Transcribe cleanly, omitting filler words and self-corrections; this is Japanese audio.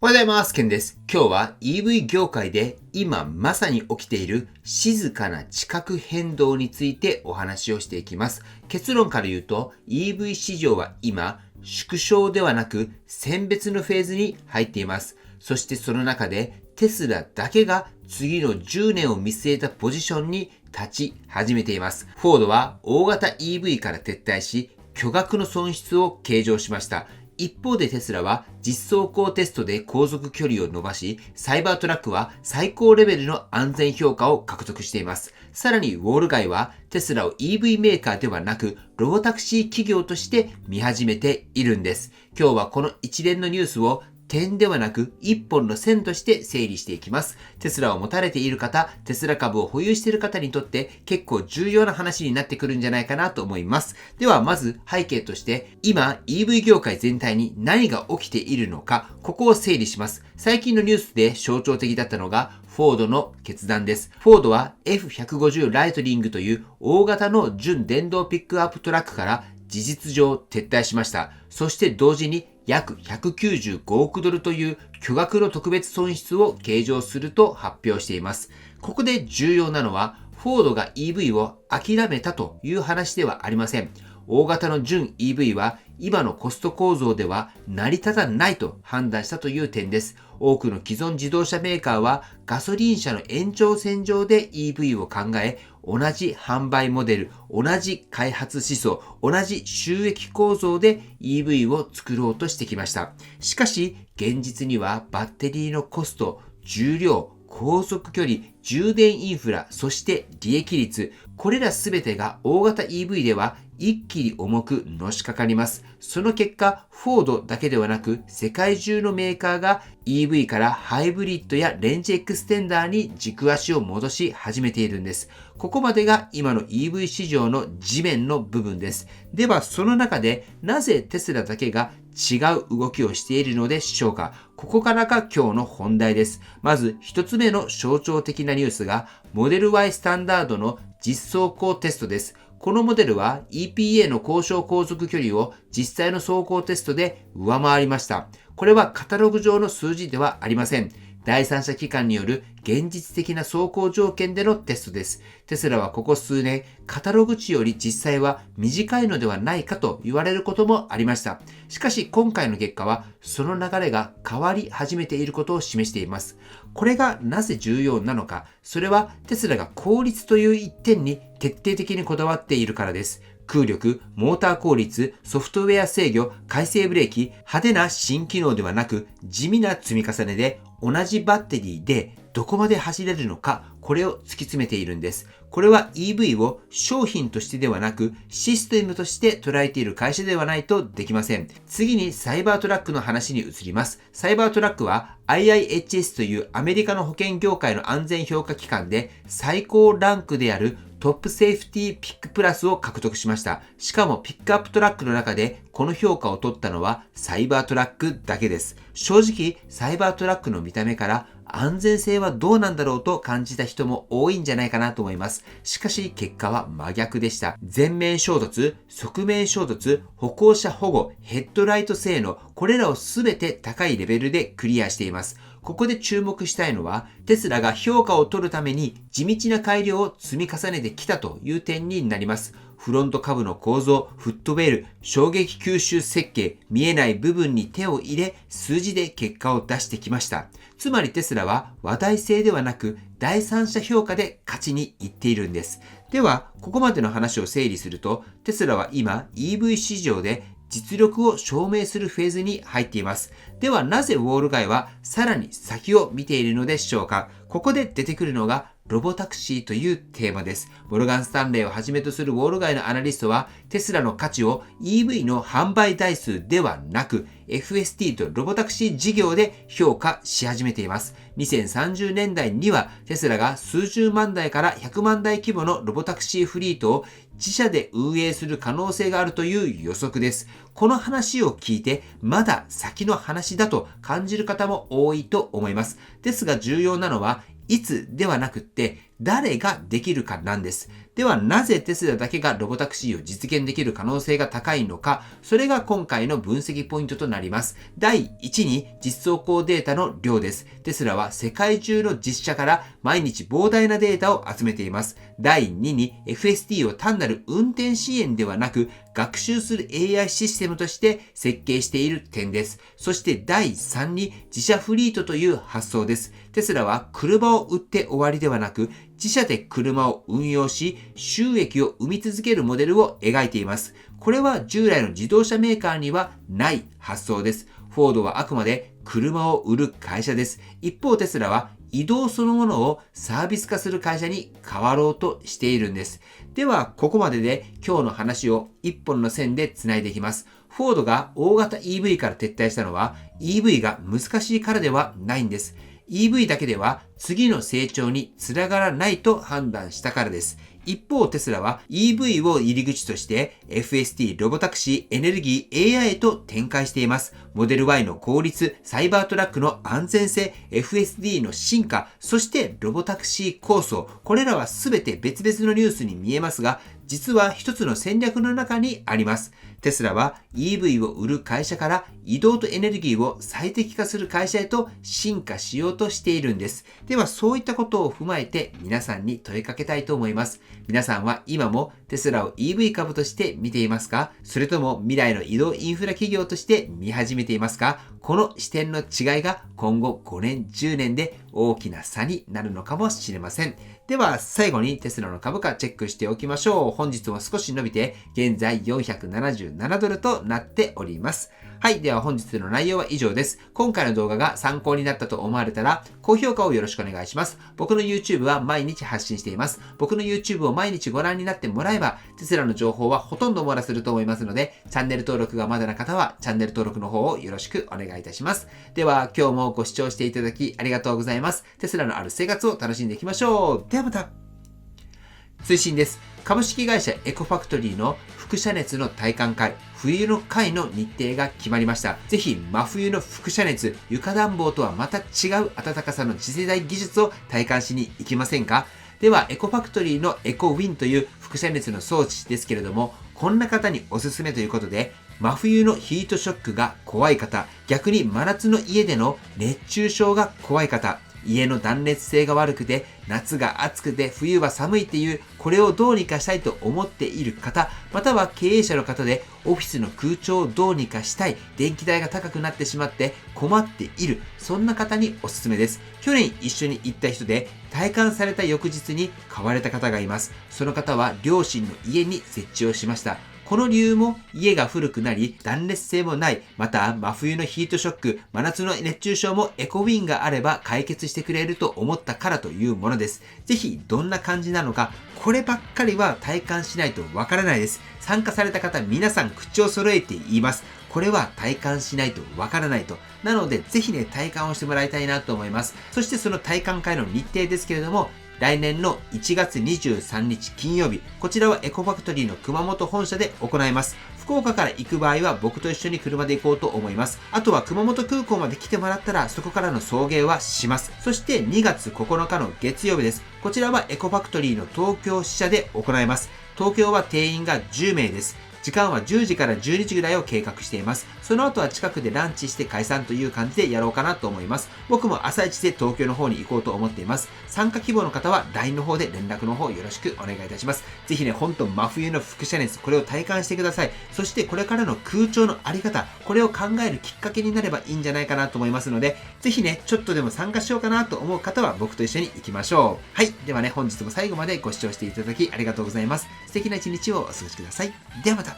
おはようございます。ケンです。今日は EV 業界で今まさに起きている静かな地殻変動についてお話をしていきます。結論から言うと EV 市場は今縮小ではなく選別のフェーズに入っています。そしてその中でテスラだけが次の10年を見据えたポジションに立ち始めています。フォードは大型 EV から撤退し巨額の損失を計上しました。一方でテスラは実走行テストで航続距離を伸ばし、サイバートラックは最高レベルの安全評価を獲得しています。さらにウォール街はテスラを EV メーカーではなくロボタクシー企業として見始めているんです。今日はこの一連のニュースを点ではなく一本の線として整理していきます。テスラを持たれている方、テスラ株を保有している方にとって結構重要な話になってくるんじゃないかなと思います。ではまず背景として今 EV 業界全体に何が起きているのか、ここを整理します。最近のニュースで象徴的だったのがフォードの決断です。フォードは F150 ライトニングという大型の純電動ピックアップトラックから事実上撤退しました。そして同時に約195億ドルという巨額の特別損失を計上すると発表しています。ここで重要なのは、フォードが EV を諦めたという話ではありません。大型の純 EV は今のコスト構造では成り立たないと判断したという点です。多くの既存自動車メーカーはガソリン車の延長線上で EV を考え、同じ販売モデル、同じ開発思想、同じ収益構造で EV を作ろうとしてきました。しかし、現実にはバッテリーのコスト、重量、航続距離、充電インフラ、そして利益率、これらすべてが大型 EV では一気に重くのしかかります。その結果、フォードだけではなく世界中のメーカーが EV からハイブリッドやレンジエクステンダーに軸足を戻し始めているんです。ここまでが今の EV 市場の地面の部分です。ではその中でなぜテスラだけが違う動きをしているのでしょうか。ここからが今日の本題です。まず一つ目の象徴的なニュースがモデル Y スタンダードの実走行テストです。このモデルは EPA の交渉航続距離を実際の走行テストで上回りました。これはカタログ上の数字ではありません。第三者機関による現実的な走行条件でのテストです。テスラはここ数年、カタログ値より実際は短いのではないかと言われることもありました。しかし今回の結果は、その流れが変わり始めていることを示しています。これがなぜ重要なのか、それはテスラが効率という一点に徹底的にこだわっているからです。空力、モーター効率、ソフトウェア制御、回生ブレーキ、派手な新機能ではなく地味な積み重ねで同じバッテリーでどこまで走れるのか、これを突き詰めているんです。これは EV を商品としてではなくシステムとして捉えている会社ではないとできません。次にサイバートラックの話に移ります。サイバートラックは IIHS というアメリカの保険業界の安全評価機関で最高ランクであるトップセーフティーピックプラスを獲得しました。しかもピックアップトラックの中でこの評価を取ったのはサイバートラックだけです。正直サイバートラックの見た目から安全性はどうなんだろうと感じた人も多いんじゃないかなと思います。しかし結果は真逆でした。前面衝突、側面衝突、歩行者保護、ヘッドライト性能、これらをすべて高いレベルでクリアしています。ここで注目したいのは、テスラが評価を取るために地道な改良を積み重ねてきたという点になります。フロント下部の構造、フットウェール、衝撃吸収設計、見えない部分に手を入れ、数字で結果を出してきました。つまりテスラは話題性ではなく第三者評価で勝ちにいっているんです。では、ここまでの話を整理すると、テスラは今 EV 市場で実力を証明するフェーズに入っています。ではなぜウォール街はさらに先を見ているのでしょうか。ここで出てくるのがロボタクシーというテーマです。モルガン・スタンレーをはじめとするウォール街のアナリストはテスラの価値を EV の販売台数ではなく FST とロボタクシー事業で評価し始めています。2030年代にはテスラが数十万台から100万台規模のロボタクシーフリートを自社で運営する可能性があるという予測です。この話を聞いてまだ先の話だと感じる方も多いと思います。ですが重要なのはいつではなくって誰ができるかなんです。ではなぜテスラだけがロボタクシーを実現できる可能性が高いのか、それが今回の分析ポイントとなります。第1に実走行データの量です。テスラは世界中の実車から毎日膨大なデータを集めています。第2に FSD を単なる運転支援ではなく学習する AI システムとして設計している点です。そして第3に自社フリートという発想です。テスラは車を売って終わりではなく自社で車を運用し収益を生み続けるモデルを描いています。これは従来の自動車メーカーにはない発想です。フォードはあくまで車を売る会社です。一方テスラは移動そのものをサービス化する会社に変わろうとしているんです。では、ここまでで今日の話を一本の線でつないでいきます。フォードが大型 EV から撤退したのは EV が難しいからではないんです。EV だけでは次の成長につながらないと判断したからです。一方テスラは EV を入り口として FSD ロボタクシーエネルギー AI へと展開しています。モデル Y の効率、サイバートラックの安全性、FSD の進化、そしてロボタクシー構想、これらはすべて別々のニュースに見えますが、実は一つの戦略の中にあります。テスラは EV を売る会社から移動とエネルギーを最適化する会社へと進化しようとしているんです。ではそういったことを踏まえて皆さんに問いかけたいと思います。皆さんは今もテスラを EV 株として見ていますか？それとも未来の移動インフラ企業として見始めていますか？この視点の違いが今後5年、10年で大きな差になるのかもしれません。では最後にテスラの株価チェックしておきましょう。本日も少し伸びて現在477ドルとなっております。はい。では本日の内容は以上です。今回の動画が参考になったと思われたら高評価をよろしくお願いします。僕の YouTube は毎日発信しています。僕の YouTube を毎日ご覧になってもらえばテスラの情報はほとんど網羅すると思いますので、チャンネル登録がまだな方はチャンネル登録の方をよろしくお願いいたします。では今日もご視聴していただきありがとうございます。テスラのある生活を楽しんでいきましょう。ではまた。推進です。株式会社エコファクトリーの輻射熱の体感会、冬の会の日程が決まりました。ぜひ真冬の輻射熱、床暖房とはまた違う暖かさの次世代技術を体感しに行きませんか？ではエコファクトリーのエコウィンという輻射熱の装置ですけれども、こんな方におすすめということで、真冬のヒートショックが怖い方、逆に真夏の家での熱中症が怖い方、家の断熱性が悪くて夏が暑くて冬は寒いっていうこれをどうにかしたいと思っている方、または経営者の方でオフィスの空調をどうにかしたい、電気代が高くなってしまって困っている、そんな方におすすめです。去年一緒に行った人で体感された翌日に買われた方がいます。その方は両親の家に設置をしました。この理由も家が古くなり断熱性もない、また真冬のヒートショック、真夏の熱中症もエコウィンがあれば解決してくれると思ったからというものです。ぜひどんな感じなのか、こればっかりは体感しないとわからないです。参加された方皆さん口を揃えて言います。これは体感しないとわからないと。なのでぜひね体感をしてもらいたいなと思います。そしてその体感会の日程ですけれども、来年の1月23日金曜日、こちらはエコファクトリーの熊本本社で行います。福岡から行く場合は僕と一緒に車で行こうと思います。あとは熊本空港まで来てもらったらそこからの送迎はします。そして2月9日の月曜日です。こちらはエコファクトリーの東京支社で行います。東京は定員が10名です。時間は10時から12時ぐらいを計画しています。その後は近くでランチして解散という感じでやろうかなと思います。僕も朝一で東京の方に行こうと思っています。参加希望の方は LINE の方で連絡の方よろしくお願いいたします。ぜひね、ほんと真冬の輻射熱、これを体感してください。そしてこれからの空調のあり方、これを考えるきっかけになればいいんじゃないかなと思いますので、ぜひね、ちょっとでも参加しようかなと思う方は僕と一緒に行きましょう。はい。ではね、本日も最後までご視聴していただきありがとうございます。素敵な一日をお過ごしください。ではまた。